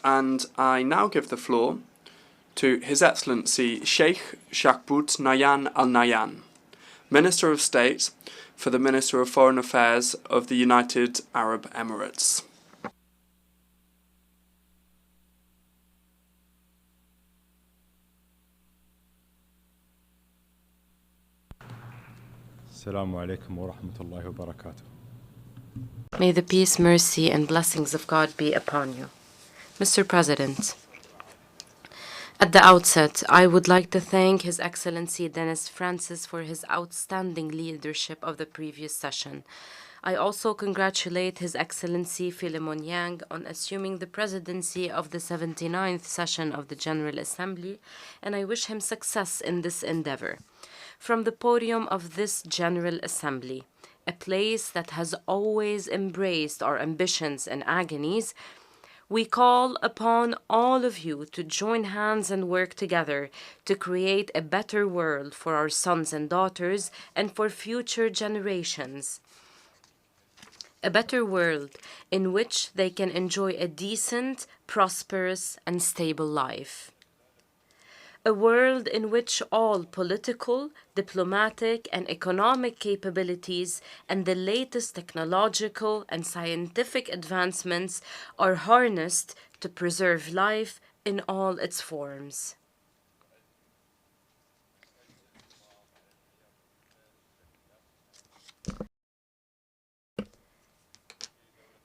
and I now give the floor to His Excellency Sheikh Shakhboot Nahyan Al-Nahyan, Minister of State for the Minister of Foreign Affairs of the United Arab Emirates. Assalamu alaikum wa rahmatullahi wa barakatuh. May the peace, mercy, and blessings of God be upon you. Mr. President, at the outset, I would like to thank His Excellency Dennis Francis for his outstanding leadership of the previous session. I also congratulate His Excellency Philemon Yang on assuming the presidency of the 79th session of the General Assembly, and I wish him success in this endeavor. From the podium of this General Assembly, a place that has always embraced our ambitions and agonies, we call upon all of you to join hands and work together to create a better world for our sons and daughters and for future generations. A better world in which they can enjoy a decent, prosperous, and stable life. A world in which all political, diplomatic, and economic capabilities and the latest technological and scientific advancements are harnessed to preserve life in all its forms.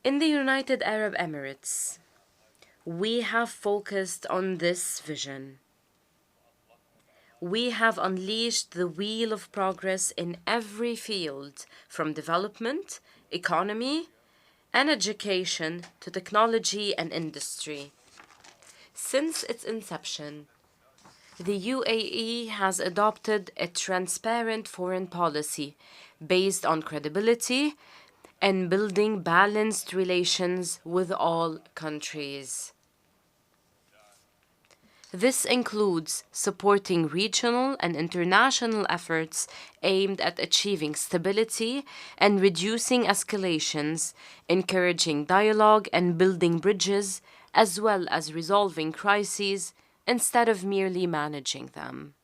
In the United Arab Emirates, we have focused on this vision. We have unleashed the wheel of progress in every field, from development, economy, and education to technology and industry. Since its inception, the UAE has adopted a transparent foreign policy based on credibility and building balanced relations with all countries. This includes supporting regional and international efforts aimed at achieving stability and reducing escalations, encouraging dialogue and building bridges, as well as resolving crises instead of merely managing them.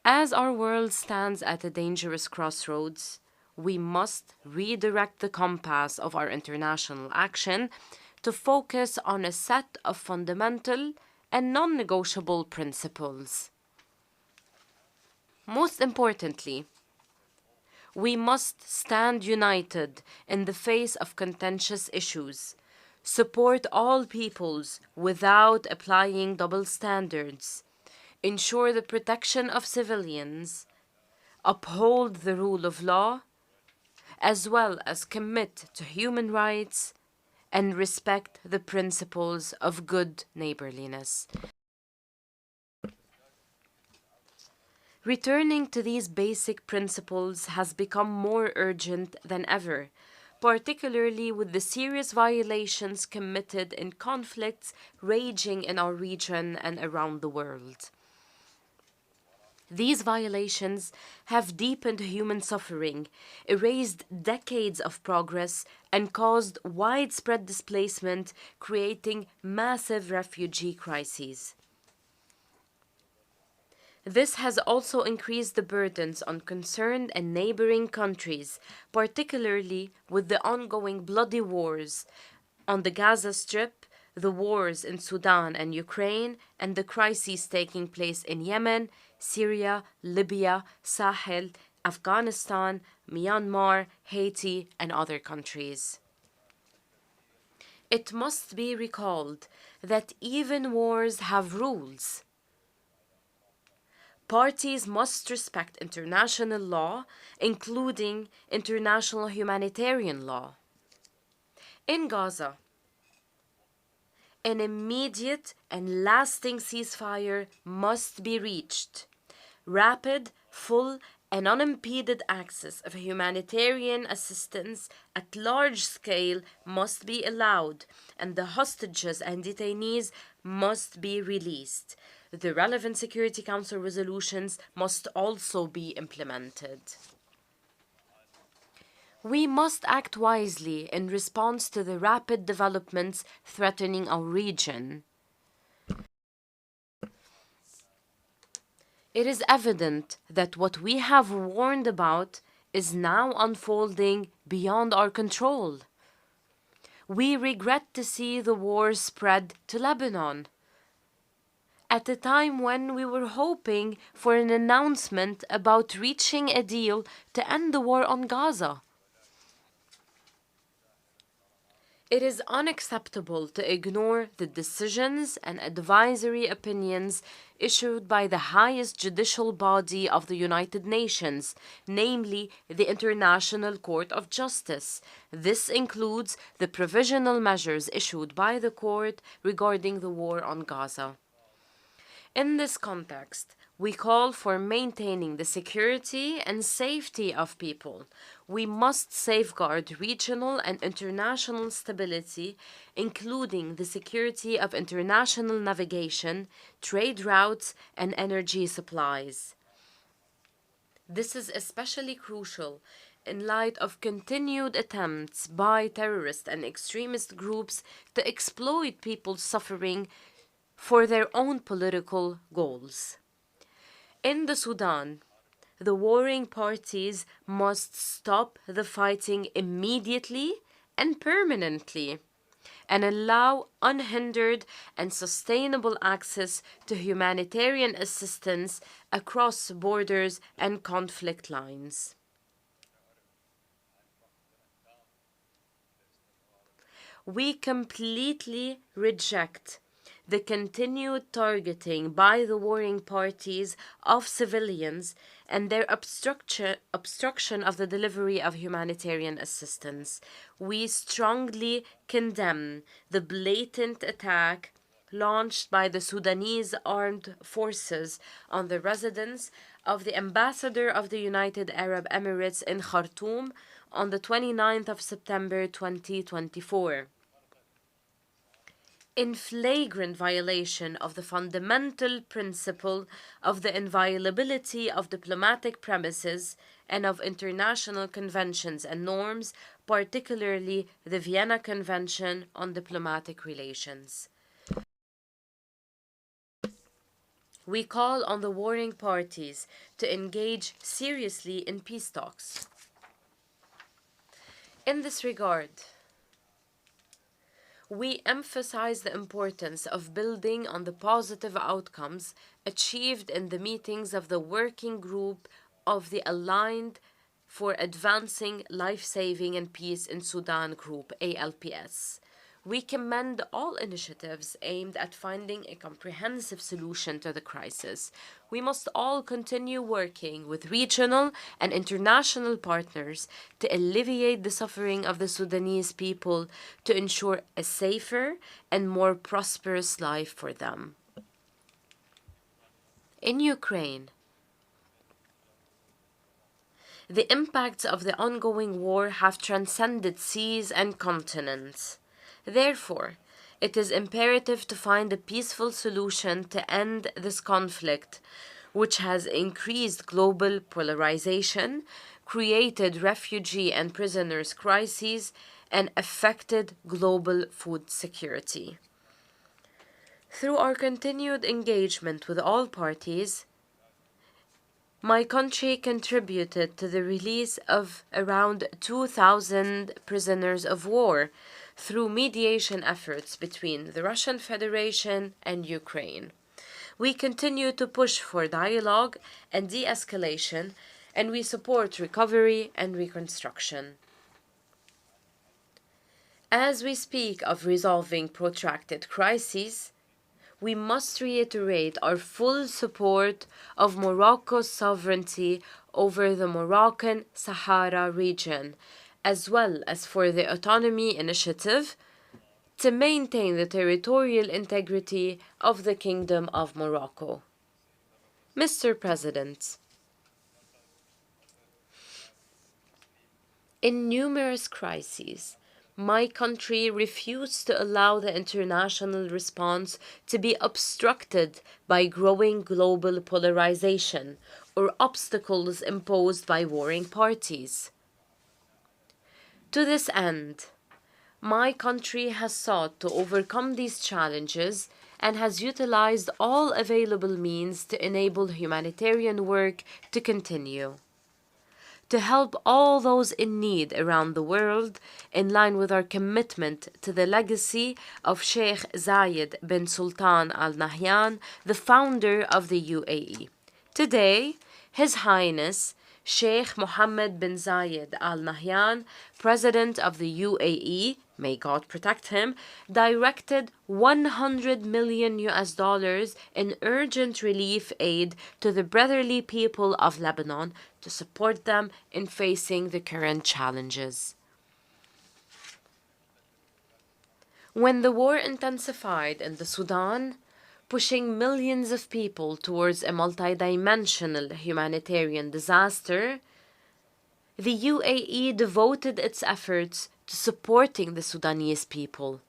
As our world stands at a dangerous crossroads, we must redirect the compass of our international action to focus on a set of fundamental and non-negotiable principles. Most importantly, we must stand united in the face of contentious issues, support all peoples without applying double standards, ensure the protection of civilians, uphold the rule of law, as well as commit to human rights and respect the principles of good neighborliness. Returning to these basic principles has become more urgent than ever, particularly with the serious violations committed in conflicts raging in our region and around the world. These violations have deepened human suffering, erased decades of progress, and caused widespread displacement, creating massive refugee crises. This has also increased the burdens on concerned and neighboring countries, particularly with the ongoing bloody wars on the Gaza Strip, the wars in Sudan and Ukraine, and the crises taking place in Yemen, Syria, Libya, Sahel, Afghanistan, Myanmar, Haiti, and other countries. It must be recalled that even wars have rules. Parties must respect international law, including international humanitarian law. In Gaza, an immediate and lasting ceasefire must be reached. Rapid, full, and unimpeded access of humanitarian assistance at large scale must be allowed, and the hostages and detainees must be released. The relevant Security Council resolutions must also be implemented. We must act wisely in response to the rapid developments threatening our region. It is evident that what we have warned about is now unfolding beyond our control. We regret to see the war spread to Lebanon, at a time when we were hoping for an announcement about reaching a deal to end the war on Gaza. It is unacceptable to ignore the decisions and advisory opinions issued by the highest judicial body of the United Nations, namely the International Court of Justice. This includes the provisional measures issued by the court regarding the war on Gaza. In this context, we call for maintaining the security and safety of people. We must safeguard regional and international stability, including the security of international navigation, trade routes, and energy supplies. This is especially crucial in light of continued attempts by terrorist and extremist groups to exploit people's suffering for their own political goals. In the Sudan, the warring parties must stop the fighting immediately and permanently and allow unhindered and sustainable access to humanitarian assistance across borders and conflict lines. We completely reject the continued targeting by the warring parties of civilians and their obstruction of the delivery of humanitarian assistance. We strongly condemn the blatant attack launched by the Sudanese armed forces on the residence of the ambassador of the United Arab Emirates in Khartoum on the 29th of September 2024. In flagrant violation of the fundamental principle of the inviolability of diplomatic premises and of international conventions and norms, particularly the Vienna Convention on Diplomatic Relations. We call on the warring parties to engage seriously in peace talks. In this regard, we emphasize the importance of building on the positive outcomes achieved in the meetings of the Working Group of the Aligned for Advancing Life-Saving and Peace in Sudan Group, ALPS. We commend all initiatives aimed at finding a comprehensive solution to the crisis. We must all continue working with regional and international partners to alleviate the suffering of the Sudanese people to ensure a safer and more prosperous life for them. In Ukraine, the impacts of the ongoing war have transcended seas and continents. Therefore, it is imperative to find a peaceful solution to end this conflict, which has increased global polarization, created refugee and prisoners crises, and affected global food security. Through our continued engagement with all parties, my country contributed to the release of around 2,000 prisoners of war through mediation efforts between the Russian Federation and Ukraine. We continue to push for dialogue and de-escalation, and we support recovery and reconstruction. As we speak of resolving protracted crises, we must reiterate our full support of Morocco's sovereignty over the Moroccan Sahara region, as well as for the Autonomy Initiative to maintain the territorial integrity of the Kingdom of Morocco. Mr. President, in numerous crises, my country refused to allow the international response to be obstructed by growing global polarization or obstacles imposed by warring parties. To this end, my country has sought to overcome these challenges and has utilized all available means to enable humanitarian work to continue. To help all those in need around the world, in line with our commitment to the legacy of Sheikh Zayed bin Sultan Al-Nahyan, the founder of the UAE. Today, His Highness Sheikh Mohammed bin Zayed Al-Nahyan, President of the UAE, may God protect him, directed $100 million in urgent relief aid to the brotherly people of Lebanon to support them in facing the current challenges. When the war intensified in the Sudan, pushing millions of people towards a multidimensional humanitarian disaster, the UAE devoted its efforts to supporting the Sudanese people.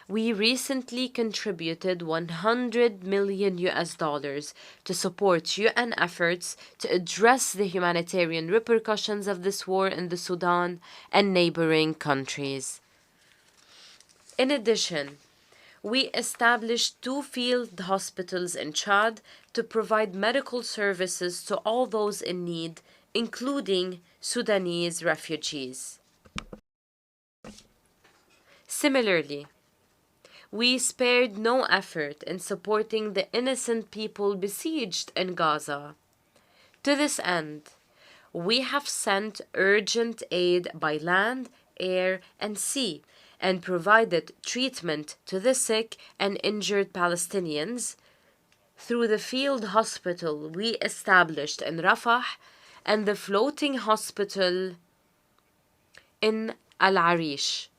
We recently contributed $100 million to support UN efforts to address the humanitarian repercussions of this war in the Sudan and neighboring countries. In addition, we established 2 field hospitals in Chad to provide medical services to all those in need, including Sudanese refugees. Similarly, we spared no effort in supporting the innocent people besieged in Gaza. To this end, we have sent urgent aid by land, air, and sea, and provided treatment to the sick and injured Palestinians through the field hospital we established in Rafah and the floating hospital in Al-Arish.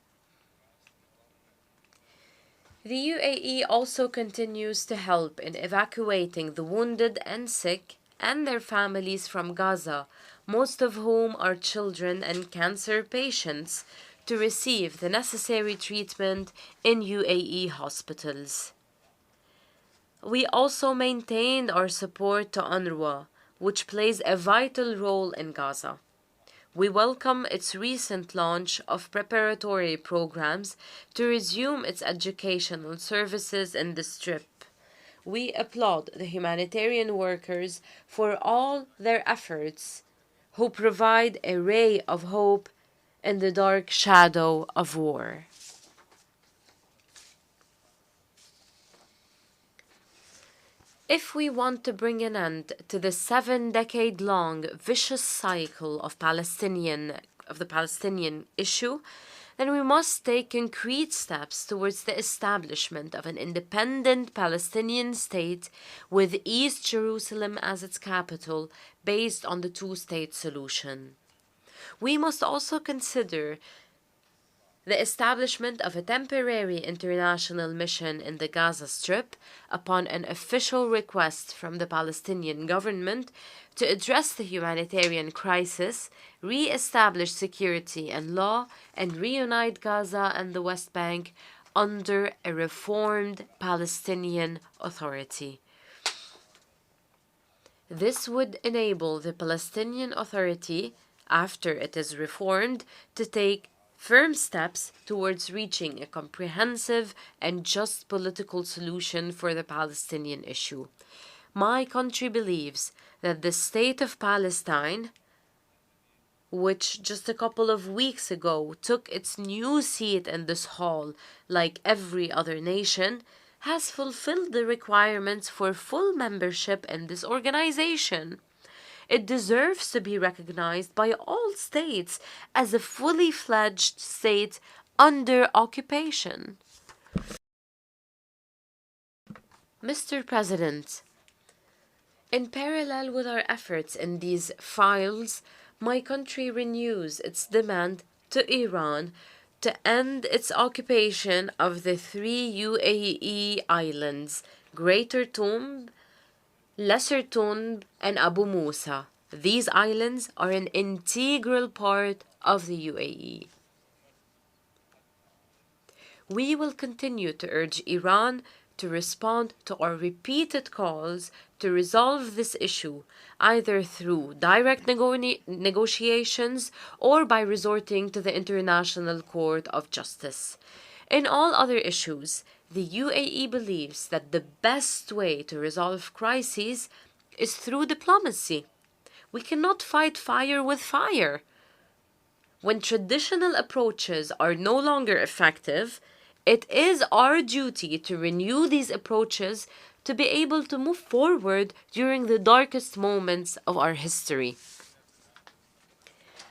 The UAE also continues to help in evacuating the wounded and sick and their families from Gaza, most of whom are children and cancer patients, to receive the necessary treatment in UAE hospitals. We also maintained our support to UNRWA, which plays a vital role in Gaza. We welcome its recent launch of preparatory programs to resume its educational services in the Strip. We applaud the humanitarian workers for all their efforts, who provide a ray of hope in the dark shadow of war. If we want to bring an end to the 7-decade-long vicious cycle of the Palestinian issue, then we must take concrete steps towards the establishment of an independent Palestinian state with East Jerusalem as its capital, based on the 2-state solution. We must also consider the establishment of a temporary international mission in the Gaza Strip upon an official request from the Palestinian government to address the humanitarian crisis, re-establish security and law, and reunite Gaza and the West Bank under a reformed Palestinian Authority. This would enable the Palestinian Authority, after it is reformed, to take firm steps towards reaching a comprehensive and just political solution for the Palestinian issue. My country believes that the state of Palestine, which just a couple of weeks ago took its new seat in this hall like every other nation, has fulfilled the requirements for full membership in this organization. It deserves to be recognized by all states as a fully fledged state under occupation. Mr. President, in parallel with our efforts in these files, my country renews its demand to Iran to end its occupation of the 3 UAE islands, Greater Toomb, Lesser Toomb, and Abu Musa. These islands are an integral part of the UAE. We will continue to urge Iran to respond to our repeated calls to resolve this issue, either through direct negotiations or by resorting to the International Court of Justice. In all other issues, the UAE believes that the best way to resolve crises is through diplomacy. We cannot fight fire with fire. When traditional approaches are no longer effective, it is our duty to renew these approaches to be able to move forward during the darkest moments of our history.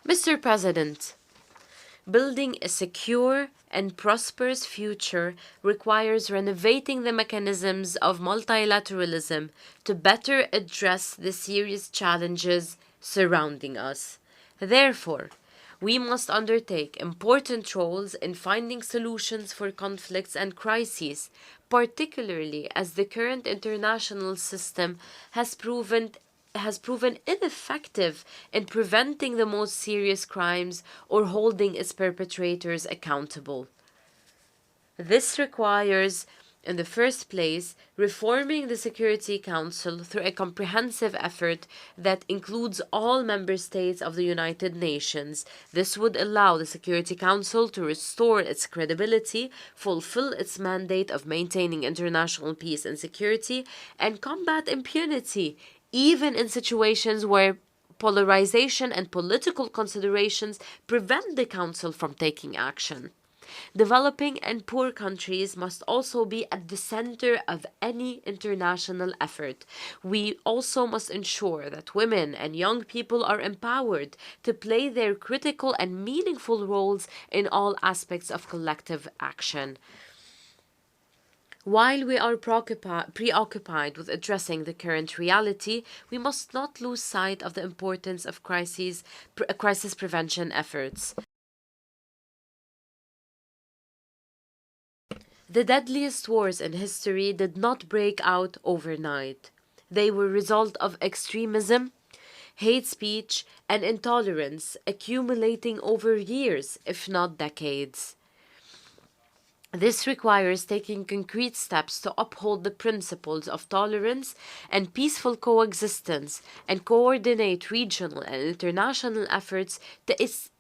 Mr. President, building a secure and prosperous future requires renovating the mechanisms of multilateralism to better address the serious challenges surrounding us. Therefore, we must undertake important roles in finding solutions for conflicts and crises, particularly as the current international system has proven ineffective in preventing the most serious crimes or holding its perpetrators accountable. This requires, in the first place, reforming the Security Council through a comprehensive effort that includes all member states of the United Nations. This would allow the Security Council to restore its credibility, fulfill its mandate of maintaining international peace and security, and combat impunity, even in situations where polarization and political considerations prevent the Council from taking action. Developing and poor countries must also be at the center of any international effort. We also must ensure that women and young people are empowered to play their critical and meaningful roles in all aspects of collective action. While we are preoccupied with addressing the current reality, we must not lose sight of the importance of crisis prevention efforts. The deadliest wars in history did not break out overnight. They were a result of extremism, hate speech, and intolerance accumulating over years, if not decades. This requires taking concrete steps to uphold the principles of tolerance and peaceful coexistence and coordinate regional and international efforts to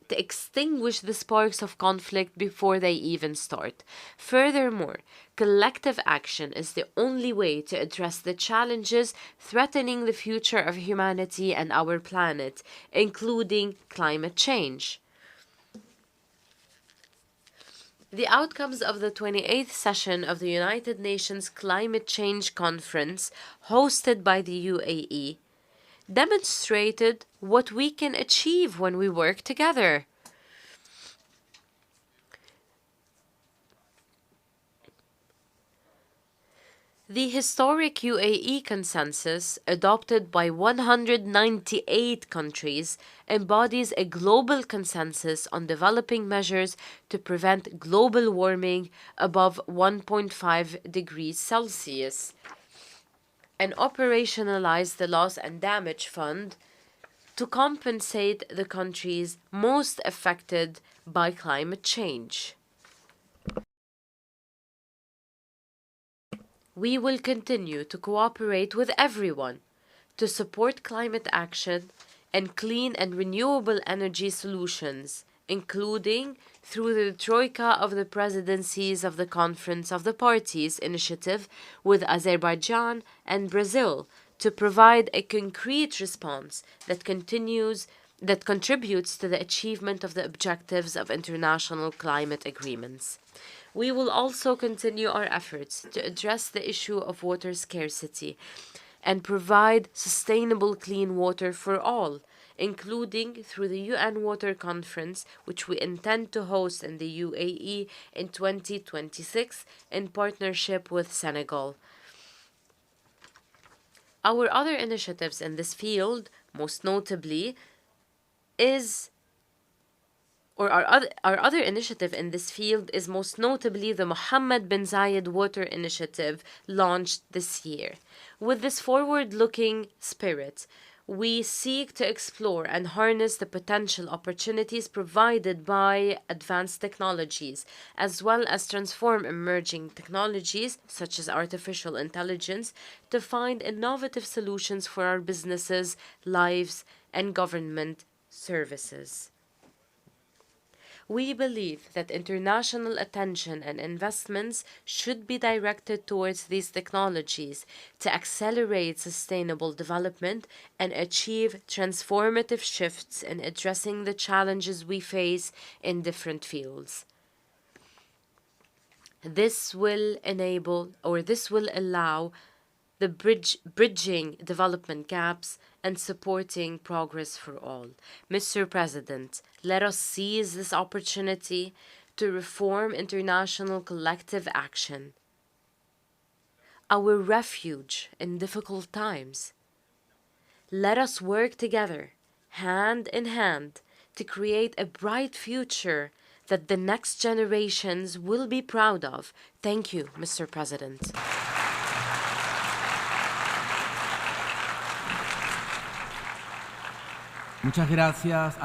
extinguish the sparks of conflict before they even start. Furthermore, collective action is the only way to address the challenges threatening the future of humanity and our planet, including climate change. The outcomes of the 28th session of the United Nations Climate Change Conference, hosted by the UAE, demonstrated what we can achieve when we work together. The historic UAE consensus, adopted by 198 countries, embodies a global consensus on developing measures to prevent global warming above 1.5 degrees Celsius and operationalize the Loss and Damage Fund to compensate the countries most affected by climate change. We will continue to cooperate with everyone to support climate action and clean and renewable energy solutions, including through the Troika of the Presidencies of the Conference of the Parties initiative with Azerbaijan and Brazil to provide a concrete response that contributes to the achievement of the objectives of international climate agreements. We will also continue our efforts to address the issue of water scarcity and provide sustainable clean water for all, including through the UN Water Conference, which we intend to host in the UAE in 2026 in partnership with Senegal. Our other initiatives in this field, most notably, our other initiative in this field is most notably the Mohammed bin Zayed Water Initiative launched this year. With this forward-looking spirit, we seek to explore and harness the potential opportunities provided by advanced technologies, as well as transform emerging technologies, such as artificial intelligence, to find innovative solutions for our businesses, lives, and government services. We believe that international attention and investments should be directed towards these technologies to accelerate sustainable development and achieve transformative shifts in addressing the challenges we face in different fields. This will allow the bridging development gaps and supporting progress for all. Mr. President, let us seize this opportunity to reform international collective action, our refuge in difficult times. Let us work together, hand in hand, to create a bright future that the next generations will be proud of. Thank you, Mr. President. Muchas gracias.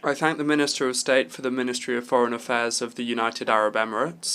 I thank the Minister of State for the Ministry of Foreign Affairs of the United Arab Emirates.